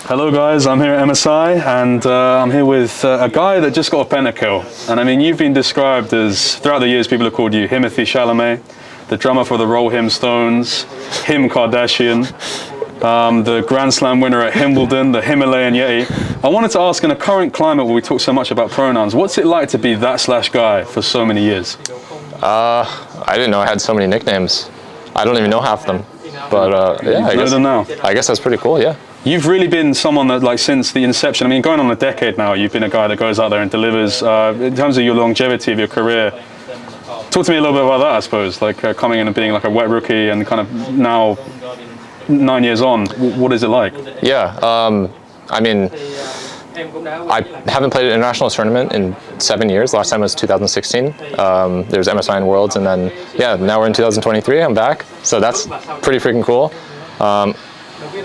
Hello guys, I'm here at MSI and I'm here with a guy that just got a pentakill. And I mean, you've been described as, throughout the years, people have called you Timothy Chalamet, the drummer for the Roll Him Stones, Him Kardashian, the Grand Slam winner at Wimbledon, the Himalayan Yeti. I wanted to ask, in a current climate where we talk so much about pronouns, what's it like to be that slash guy for so many years? I didn't know I had so many nicknames. I don't even know half of them. But yeah, I guess that's pretty cool, yeah. You've really been someone that, like, since the inception, I mean, going on a decade now, you've been a guy that goes out there and delivers. In terms of your longevity of your career, talk to me a little bit about that, I suppose, like coming in and being like a wet rookie and kind of now 9 years on, what is it like? Yeah, I mean, I haven't played an international tournament in 7 years. Last time was 2016. There's MSI in Worlds, and then, yeah, now we're in 2023, I'm back. So that's pretty freaking cool.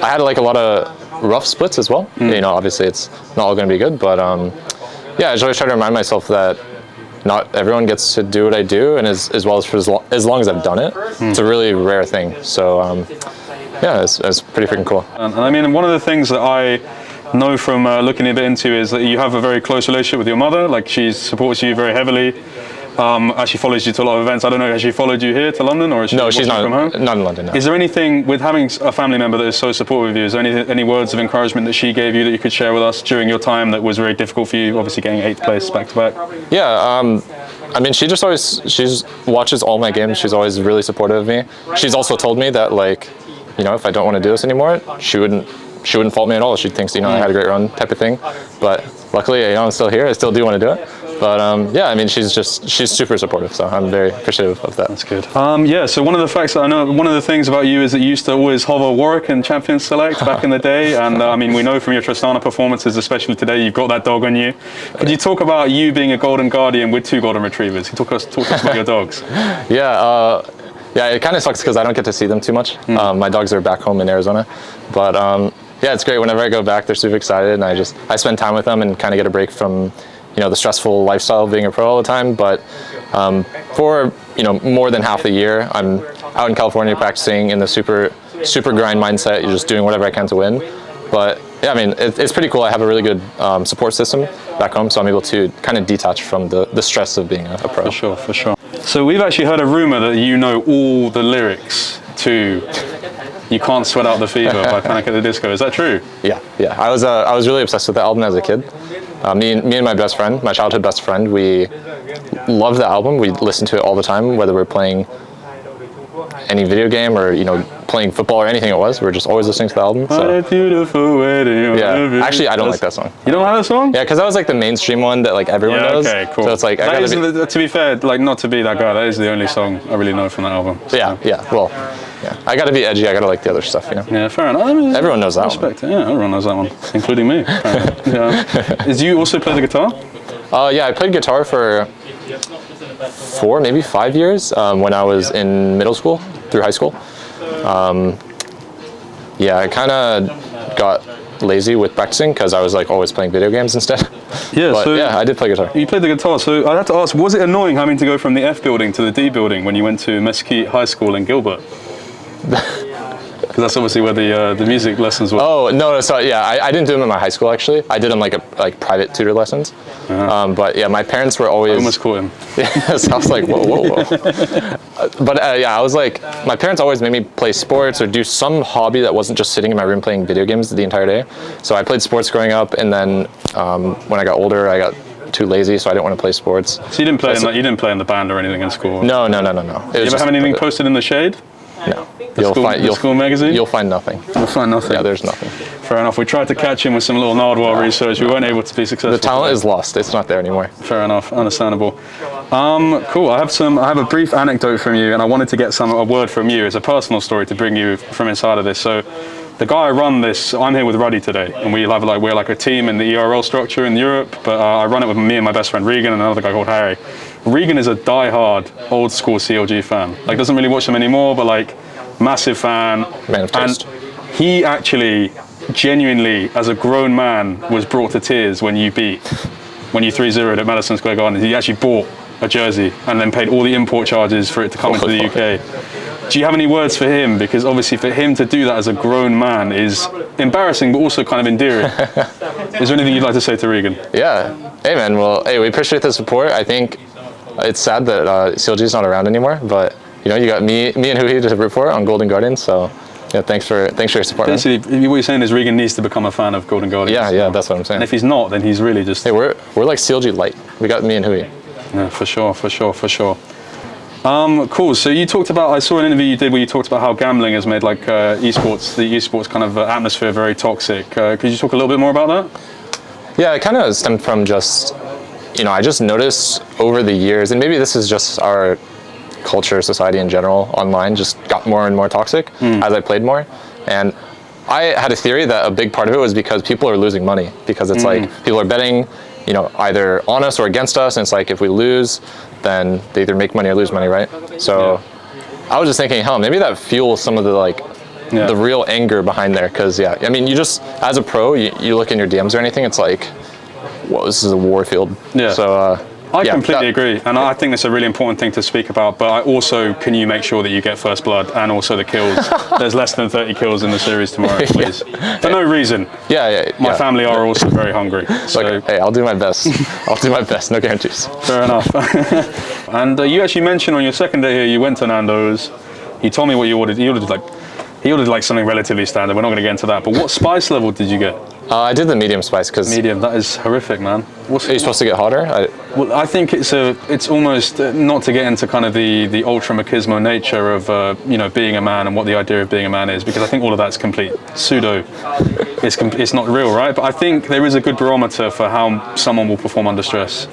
I had like a lot of rough splits as well. You know, obviously it's not all going to be good, but yeah, I just always try to remind myself that not everyone gets to do what I do, and as well as for as long as I've done it. It's a really rare thing. So yeah, it's pretty freaking cool. And I mean, one of the things that I know from looking a bit into is that you have a very close relationship with your mother. Like, she supports you very heavily. Actually follows you to a lot of events. I don't know, has she followed you here to London, or is she No, she's not, from home? Not in London, no. Is there anything, with having a family member that is so supportive of you, is there any words of encouragement that she gave you that you could share with us during your time that was very difficult for you, obviously getting 8th place back to back? Yeah, I mean, she watches all my games. She's always really supportive of me. She's also told me that, like, you know, if I don't want to do this anymore, she wouldn't fault me at all. She thinks, you know, I had a great run type of thing. But luckily, you know, I'm still here. I still do want to do it. But yeah, I mean, she's super supportive, so I'm very appreciative of that. That's good. Yeah, so one of the facts that I know, one of the things about you is that you used to always hover Warwick in Champions Select back in the day, and I mean, we know from your Tristana performances, especially today, you've got that dog on you. Could you talk about you being a Golden Guardian with 2 Golden Retrievers? Talk to us about your dogs. Yeah, yeah, it kind of sucks because I don't get to see them too much. My dogs are back home in Arizona, but yeah, it's great. Whenever I go back, they're super excited, and I spend time with them and kind of get a break from, you know, the stressful lifestyle of being a pro all the time. But for, you know, more than half the year, I'm out in California practicing in the super grind mindset. You're just doing whatever I can to win. But yeah, I mean, it's pretty cool. I have a really good support system back home, so I'm able to kind of detach from the stress of being a pro. For sure, for sure. So we've actually heard a rumor that you know all the lyrics to "You Can't Sweat Out the Fever" by Panic at the Disco. Is that true? Yeah, yeah. I was really obsessed with the album as a kid. Me and my best friend, my childhood best friend, we loved the album. We listened to it all the time, whether we're playing any video game or, you know, playing football or anything it was. We were just always listening to the album. So. What a beautiful way to yeah. Actually, I don't like that song. You don't like that song? Yeah, because that was like the mainstream one that like everyone knows. Okay, cool. So it's like, to be fair, like, not to be that guy, that is the only song I really know from that album. So. Yeah. Well, yeah. I gotta be edgy. I gotta like the other stuff, you know. Yeah, fair enough. I mean, everyone knows that respect one. Yeah, everyone knows that one, including me. Yeah. Did you also play the guitar? Yeah, I played guitar for 4, maybe 5 years when I was in middle school through high school. Yeah, I kind of got lazy with practicing because I was like always playing video games instead. Yeah, but so yeah, I did play guitar. You played the guitar, so I have to ask, was it annoying having to go from the F building to the D building when you went to Mesquite High School in Gilbert? Because that's obviously where the music lessons were. Oh no, so yeah, I didn't do them in my high school actually. I did them like private tutor lessons. But yeah, my parents were always. I almost caught him. Yeah, so I was like, whoa. But yeah, I was like, my parents always made me play sports or do some hobby that wasn't just sitting in my room playing video games the entire day. So I played sports growing up, and then when I got older, I got too lazy, so I didn't want to play sports. So you didn't play you didn't play in the band or anything in school? No. You ever have anything posted in the shade? No. School magazine? You'll find nothing. You'll find nothing? Yeah, there's nothing. Fair enough. We tried to catch him with some little Nardwuar research. We weren't able to be successful. The talent is lost. It's not there anymore. Fair enough. Understandable. Cool. I have a brief anecdote from you, and I wanted to get a word from you. It's a personal story to bring you from inside of this. So, the guy I run this, I'm here with Ruddy today, and we're like a team in the ERL structure in Europe, but I run it with me and my best friend Regan and another guy called Harry. Regan is a die-hard, old-school CLG fan. Like, doesn't really watch them anymore, but like, massive fan. Man of taste. And he actually, genuinely, as a grown man, was brought to tears when you 3-0'd at Madison Square Garden. He actually bought a jersey and then paid all the import charges for it to come into the UK. Do you have any words for him? Because obviously for him to do that as a grown man is embarrassing, but also kind of endearing. Is there anything you'd like to say to Regan? Yeah. Hey, man. Well, hey, we appreciate the support. I think it's sad that CLG's not around anymore, but you know, you got me and Hui to report on Golden Guardians, so yeah, thanks for your support. Basically, what you're saying is Regan needs to become a fan of Golden Guardians. Yeah, that's what I'm saying. And if he's not, then he's really just... Hey, we're like CLG light. We got me and Hui. Yeah, for sure. Cool. So you talked about, I saw an interview you did where you talked about how gambling has made like esports, the esports kind of atmosphere very toxic. Could you talk a little bit more about that? Yeah, it kind of stemmed from just, you know, I just noticed over the years, and maybe this is just our culture, society in general, online just got more and more toxic as I played more. And I had a theory that a big part of it was because people are losing money, because it's like people are betting, you know, either on us or against us, and it's like if we lose, then they either make money or lose money, right? So I was just thinking, hell, maybe that fuels some of the like the real anger behind there, because yeah, I mean, you just, as a pro, you look in your DMs or anything, it's like, well, this is a war field. Yeah. So I completely agree, and I think that's a really important thing to speak about, but I also, can you make sure that you get first blood and also the kills? There's less than 30 kills in the series tomorrow, please. For no reason. My family are also very hungry. So. Like, hey, I'll do my best. I'll do my best, no guarantees. Fair enough. And you actually mentioned on your second day here, you went to Nando's. You told me what you ordered. He ordered like something relatively standard. We're not going to get into that, but what spice level did you get? I did the medium spice, because medium. That is horrific, man. Are you supposed to get hotter? Well, I think it's almost not to get into kind of the ultra machismo nature of you know, being a man and what the idea of being a man is, because I think all of that's complete pseudo. It's not real, right? But I think there is a good barometer for how someone will perform under stress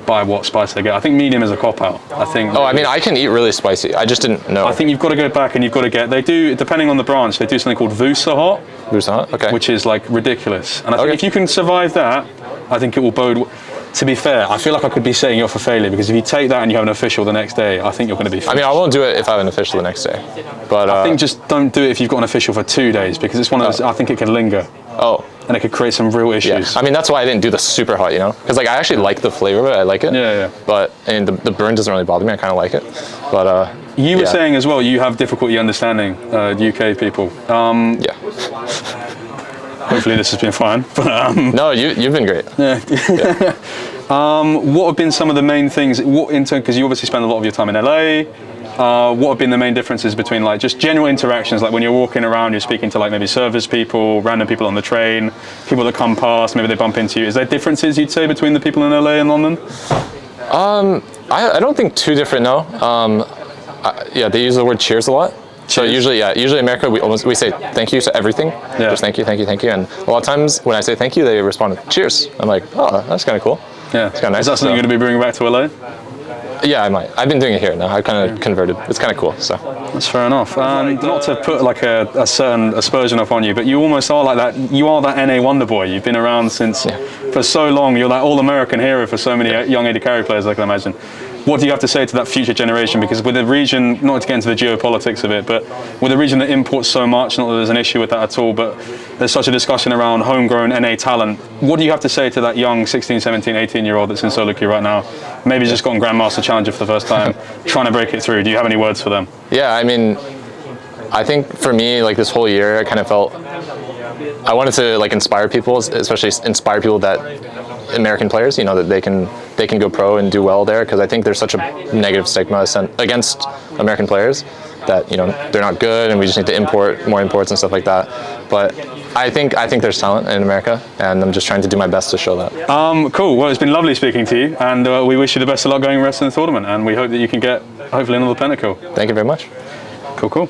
by what spice they get. I think medium is a cop-out. I think. Oh, I mean, I can eat really spicy. I just didn't know. I think you've got to go back and you've got to get. They do, depending on the branch, they do something called Vusa Hot. Vusa Hot, okay. Which is like ridiculous. And I think if you can survive that, I think it will bode. To be fair, I feel like I could be setting you up for failure, because if you take that and you have an official the next day, I think you're going to be finished. I mean, I won't do it if I have an official the next day. But I think just don't do it if you've got an official for 2 days, because it's one of those. I think it can linger. Oh. And it could create some real issues. Yeah. I mean, that's why I didn't do the super hot, you know? Because like I actually like the flavor of it, I like it. Yeah. But and the burn doesn't really bother me, I kind of like it. But you were saying as well, you have difficulty understanding UK people. Yeah. Hopefully this has been fine. But, no, you've been great. Yeah. What have been some of the main things, because you obviously spend a lot of your time in LA, what have been the main differences between like just general interactions, like when you're walking around, you're speaking to like maybe service people, random people on the train, people that come past, maybe they bump into you. Is there differences you'd say between the people in LA and London? I don't think too different, no. Yeah, they use the word cheers a lot. So usually America, we say thank you to everything. Yeah. Just thank you. And a lot of times when I say thank you, they respond with cheers. I'm like, oh, that's kind of cool. Yeah. It's kind of nice. Is that something you're going to be bringing back to LA? Yeah, I might. I've been doing it here now. I've kind of converted. It's kind of cool. So that's fair enough. Not to put like a certain aspersion upon you, but you almost are like that. You are that NA wonder boy. You've been around since for so long. You're that all-American hero for so many young AD carry players, I can imagine. What do you have to say to that future generation? Because with a region, not to get into the geopolitics of it, but with a region that imports so much, not that there's an issue with that at all, but there's such a discussion around homegrown NA talent. What do you have to say to that young 16, 17, 18-year-old that's in solo queue right now? Maybe just gotten Grandmaster Challenger for the first time, trying to break it through. Do you have any words for them? Yeah, I mean, I think for me, like this whole year, I kind of felt I wanted to like inspire people, especially inspire people that American players, you know, that they can go pro and do well there, because I think there's such a negative stigma against American players that, you know, they're not good and we just need to import more imports and stuff like that. But I think there's talent in America, and I'm just trying to do my best to show that. Cool. Well, it's been lovely speaking to you, and we wish you the best of luck going the rest of the tournament, and we hope that you can get hopefully another pentacle. Thank you very much. Cool.